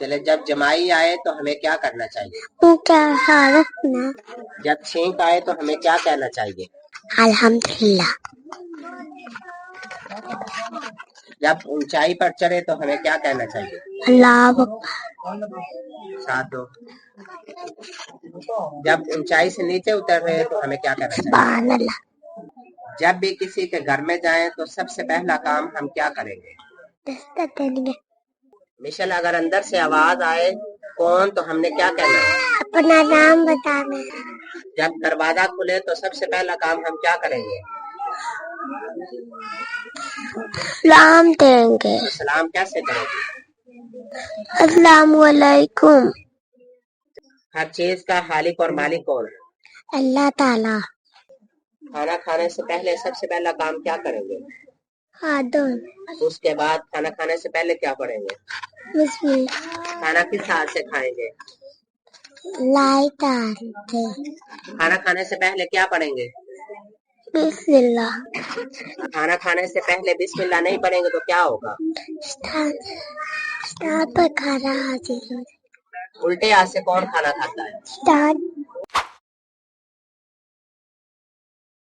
چلے جب جمائی آئے تو ہمیں کیا کرنا چاہیے؟ کیا خیال رکھنا. جب چھینک آئے تو ہمیں کیا کہنا چاہیے؟ الحمدللہ. جب اونچائی پر چڑھے تو ہمیں کیا کہنا چاہیے؟ اللہ اکبر. ساتھ دو. جب اونچائی سے نیچے اتر رہے تو ہمیں کیا کرنا چاہیے؟ سبحان اللہ. جب بھی کسی کے گھر میں جائیں تو سب سے پہلا کام ہم کیا کریں گے؟ دستک دیں گے. مشل اگر اندر سے آواز آئے کون تو ہم نے کیا کہنا ہے؟ اپنا نام بتانا. جب دروازہ کھلے تو سب سے پہلا کام ہم کیا کریں گے؟ سلام دیں گے. سلام کیسے کریں گے؟ السلام علیکم. ہر چیز کا خالق اور مالک کون ہے؟ اللہ تعالی. کھانا کھانے سے پہلے سب سے پہلا کام کیا کریں گے؟ آدم. اس کے بعد کھانا کھانے سے پہلے کیا پڑھیں گے؟ بسم اللہ. کھانا کس ہاتھ سے کھائیں گے؟ لائٹ آتے. کھانا کھانے سے پہلے کیا پڑھیں گے؟ بسم اللہ. کھانا کھانے سے پہلے بسم اللہ نہیں پڑھیں گے تو کیا ہوگا؟ پر کھانا حاضر ہو. الٹے ہاتھ سے کون کھانا کھاتا ہے؟